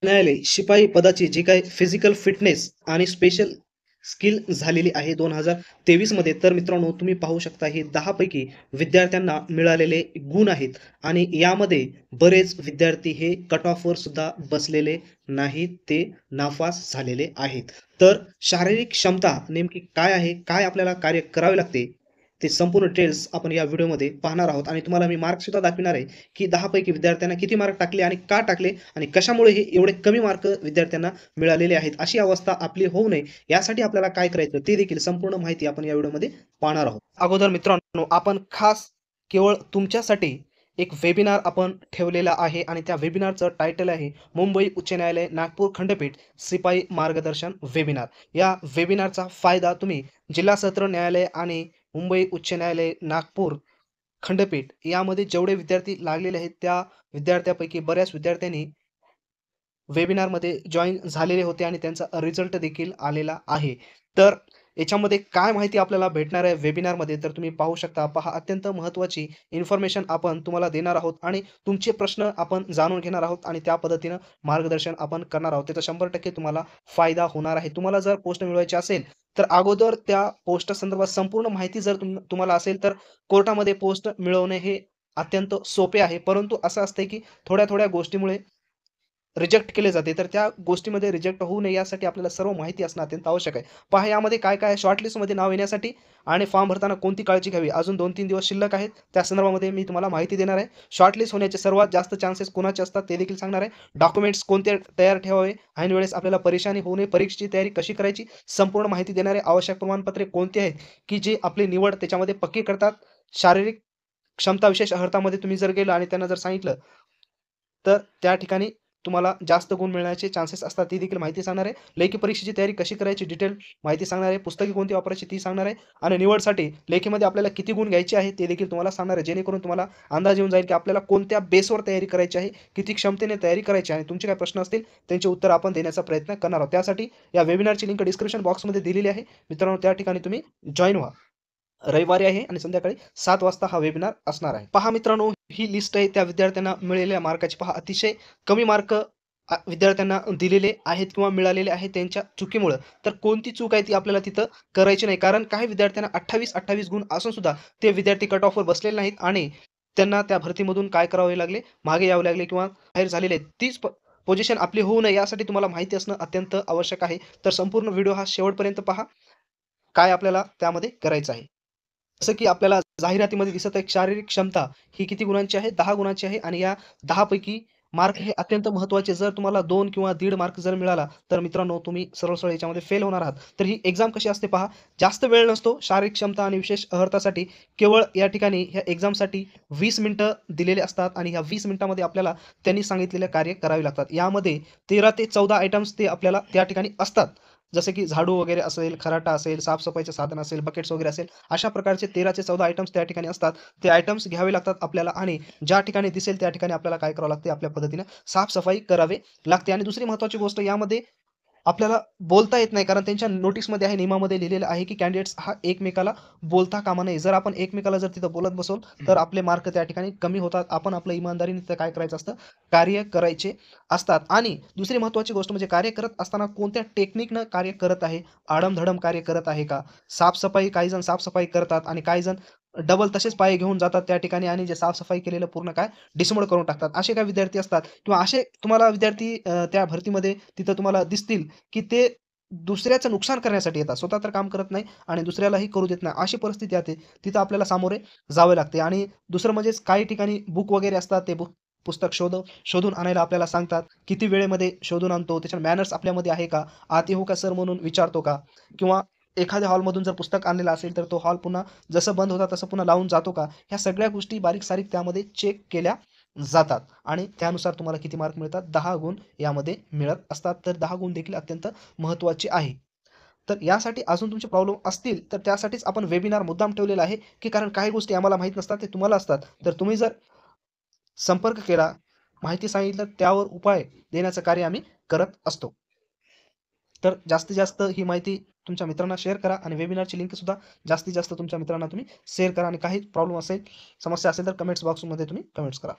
न्यायालय शिपाई पदाची जी काही फिजिकल फिटनेस आणि स्पेशल स्किल झालेली आहे 2023 मध्ये, तर मित्रांनो तुम्ही पाहू शकता हे 10 पैकी विद्यार्थ्यांना मिळालेले गुण आहेत आणि यामध्ये बरेच विद्यार्थी हे कट ऑफवर सुद्धा बसलेले नाहीत, ते नापास झालेले आहेत. तर शारीरिक क्षमता नेमकी काय आहे, काय आपल्याला कार्य करावे लागते, ते संपूर्ण डिटेल्स आपण या व्हिडिओमध्ये पाहणार आहोत आणि तुम्हाला मी मार्क सुद्धा दाखविणार आहे की 10 पैकी विद्यार्थ्यांना किती मार्क टाकले आणि का टाकले आणि कशामुळे हे एवढे कमी मार्क विद्यार्थ्यांना मिळालेले आहेत. अशी अवस्था आपली होऊ नये यासाठी आपल्याला काय करायचं ते देखील संपूर्ण माहिती आपण या व्हिडिओमध्ये पाहणार आहोत. अगोदर मित्रांनो आपण खास केवळ तुमच्यासाठी एक वेबिनार आपण ठेवलेला आहे आणि त्या वेबिनारचं टायटल आहे मुंबई उच्च न्यायालय नागपूर खंडपीठ शिपाई मार्गदर्शन वेबिनार. या वेबिनारचा फायदा तुम्ही जिल्हा सत्र न्यायालय आणि मुंबई उच्च न्यायालय नागपूर खंडपीठ यामध्ये जेवढे विद्यार्थी लागलेले आहेत त्या विद्यार्थ्यांपैकी बऱ्याच विद्यार्थ्यांनी वेबिनारमध्ये जॉइन झालेले होते आणि त्यांचा रिझल्ट देखील आलेला आहे. तर याच्यामध्ये काय माहिती आपल्याला भेटणार आहे वेबिनारमध्ये, तर तुम्ही पाहू शकता. पहा, अत्यंत महत्त्वाची इन्फॉर्मेशन आपण तुम्हाला देणार आहोत आणि तुमचे प्रश्न आपण जाणून घेणार आहोत आणि त्या पद्धतीनं मार्गदर्शन आपण करणार आहोत. त्याचा 100% तुम्हाला फायदा होणार आहे. तुम्हाला जर पोस्ट मिळवायची असेल तर अगोदर त्या पोस्ट संदर्भात संपूर्ण माहिती जर तुम्हाला असेल तर कोर्टामध्ये पोस्ट मिळवणे हे अत्यंत सोपे आहे. परंतु असं असतंय की थोड्या-थोड्या गोष्टीमुळे रिजेक्ट केले जाते. तर त्या गोष्टीमध्ये रिजेक्ट होऊ नये यासाठी आपल्याला सर्व माहिती असणं अत्यंत आवश्यक आहे. पहा, यामध्ये काय-काय आहे, शॉर्टलिस्टमध्ये नाव येण्यासाठी आणि फॉर्म भरताना कोणती काळजी घ्यावी. अजून 2-3 दिवस शिल्लक आहेत. त्या संदर्भामध्ये मी तुम्हाला माहिती देणार आहे. शॉर्टलिस्ट होण्याचे सर्वात जास्त चान्सेस कोणाचे असतात ते देखील सांगणार आहे. डॉक्युमेंट्स कोणते तयार ठेवावे, ऐन वेळेस आपल्याला परेशानी होऊ नये, परीक्षेची तयारी कशी करायची, संपूर्ण माहिती देणार आहे. आवश्यक प्रमाणपत्रे कोणती आहेत, की जे आपली निवड त्याच्यामध्ये पक्की करतात. शारीरिक क्षमता विशेष अर्हतामध्ये तुम्ही जर गेलं आणि त्यांना जर सांगितलं तर त्या ठिकाणी तुम्हाला जास्त गुण मिळण्याचे चान्सेस असतात, ती देखील माहिती सांगणार आहे. लेखी परीक्षेची तयारी कशी करायची डिटेल माहिती सांगणार आहे. पुस्तके कोणती वापरायची ती सांगणार आहे आणि निवडसाठी लेखीमध्ये आपल्याला किती गुण घ्यायचे आहे ते देखील तुम्हाला सांगणार आहे. जेणेकरून तुम्हाला अंदाज येऊन जाईल की आपल्याला कोणत्या बेसवर तयारी करायची आहे, किती क्षमतेने तयारी करायची आहे आणि तुमचे काही प्रश्न असतील त्यांचे उत्तर आपण देण्याचा प्रयत्न करणार आहोत. त्यासाठी या वेबिनारची लिंक डिस्क्रिप्शन बॉक्समध्ये दिलेली आहे. मित्रांनो, त्या ठिकाणी तुम्ही जॉइन व्हा. रविवारी आहे आणि संध्याकाळी 7 वाजता हा वेबिनार असणार आहे. पहा मित्रांनो, ही लिस्ट आहे त्या विद्यार्थ्यांना मिळालेल्या मार्काची. पहा, अतिशय कमी मार्क विद्यार्थ्यांना दिलेले आहेत किंवा मिळालेले आहेत त्यांच्या चुकीमुळं. तर कोणती चूक आहे ती आपल्याला तिथं करायची नाही. कारण काही विद्यार्थ्यांना 28-28 गुण असून सुद्धा ते विद्यार्थी कट ऑफवर बसलेले नाहीत आणि त्यांना त्या भरतीमधून काय करावे लागले, मागे यावे लागले किंवा बाहेर झालेले आहेत. तीच पोझिशन आपली होऊ नये यासाठी तुम्हाला माहिती असणं अत्यंत आवश्यक आहे. तर संपूर्ण व्हिडिओ हा शेवटपर्यंत पहा, काय आपल्याला त्यामध्ये करायचं आहे. जसं की आपल्याला जाहिरातीमध्ये दिसत आहे, शारीरिक क्षमता ही किती गुणांची आहे? 10 गुणांची आहे आणि या 10 पैकी मार्क हे अत्यंत महत्त्वाचे. जर तुम्हाला 2 किंवा 1.5 मार्क जर मिळाला, तर मित्रांनो तुम्ही सरळ-सरळ याच्यामध्ये फेल होणार आहात. तर ही एक्झाम कशी असते पहा, जास्त वेळ नसतो शारीरिक क्षमता आणि विशेष अर्हतासाठी. केवळ या ठिकाणी ह्या एक्झामसाठी 20 मिनिटं दिलेले असतात आणि ह्या 20 मिनिटामध्ये आपल्याला त्यांनी सांगितलेले कार्य करावे लागतात. यामध्ये 13 ते 14 आयटम्स ते आपल्याला त्या ठिकाणी असतात. जसे की झाडू वगैरे असेल, खराटा असेल, साफ-सफाईचं साधन असेल, बकेट्स वगैरे असेल, अशा प्रकारचे 13 ते 14 आयटम्स त्या ठिकाणी असतात. ते आयटम्स घ्यावे लागतात आपल्याला आणि ज्या ठिकाणी दिसेल त्या ठिकाणी आपल्याला काय करावं लागते, आपल्या पद्धतीनं साफ-सफाई करावी लागते. आणि दुसरी महत्त्वाची गोष्ट यामध्ये आपल्याला बोलता येत नाही, कारण त्यांच्या नोटीसमध्ये आहे, नियमामध्ये लिहिलेलं आहे, की कॅन्डिडेट्स हा एकमेकाला बोलता कामा नये. जर आपण एकमेकाला जर तिथं बोलत बसवल, तर आपले मार्क त्या ठिकाणी कमी होतात. आपण आपलं इमानदारीने तिथं काय करायचं असतं, कार्य करायचे असतात. आणि दुसरी महत्त्वाची गोष्ट म्हणजे कार्य करत असताना कोणत्या टेक्निकनं कार्य करत आहे, आडम-धडम कार्य करत आहे का? साफ काही जण साफ करतात आणि काही जण डबल तसेच पाय घेऊन जातात त्या ठिकाणी आणि जे साफ केलेलं पूर्ण काय डिसमोड करून टाकतात. असे काही विद्यार्थी असतात किंवा असे तुम्हाला विद्यार्थी त्या भरतीमध्ये तिथं तुम्हाला दिसतील, की ते दुसऱ्याचं नुकसान करण्यासाठी येतात. स्वतः तर काम करत नाही आणि दुसऱ्यालाही करू देत नाही. अशी परिस्थिती येते. तिथं आपल्याला सामोरे जावे लागते. आणि दुसरं म्हणजेच काही ठिकाणी बुक वगैरे असतात. ते पुस्तक शोधून आणायला आपल्याला सांगतात. किती वेळेमध्ये शोधून आणतो, त्याच्या मॅनर्स आपल्यामध्ये आहे का? आत येऊ का सर म्हणून विचारतो का? किंवा एखाद्या हॉलमधून जर पुस्तक आणलेलं असेल, तर तो हॉल पुन्हा जसं बंद होता तसं पुन्हा लावून जातो का? ह्या सगळ्या गोष्टी बारीक-सारीक त्यामध्ये चेक केल्या जातात आणि त्यानुसार तुम्हाला किती मार्क मिळतात? 10 गुण यामध्ये मिळत असतात. तर 10 गुण देखील अत्यंत महत्त्वाचे आहे. तर यासाठी अजून तुमचे प्रॉब्लेम असतील, तर त्यासाठीच आपण वेबिनार मुद्दाम ठेवलेला आहे, की कारण काही गोष्टी आम्हाला माहीत नसतात, ते तुम्हाला असतात. तर तुम्ही जर संपर्क केला, माहिती सांगितलं, त्यावर उपाय देण्याचं कार्य आम्ही करत असतो. तर जास्तीत जास्त ही माहिती तुमच्या मित्रांना शेअर करा आणि वेबिनारची लिंकसुद्धा जास्तीत जास्त तुमच्या मित्रांना तुम्ही शेअर करा आणि काही प्रॉब्लेम असेल, समस्या असेल तर कमेंट्स बॉक्समध्ये तुम्ही कमेंट्स करा.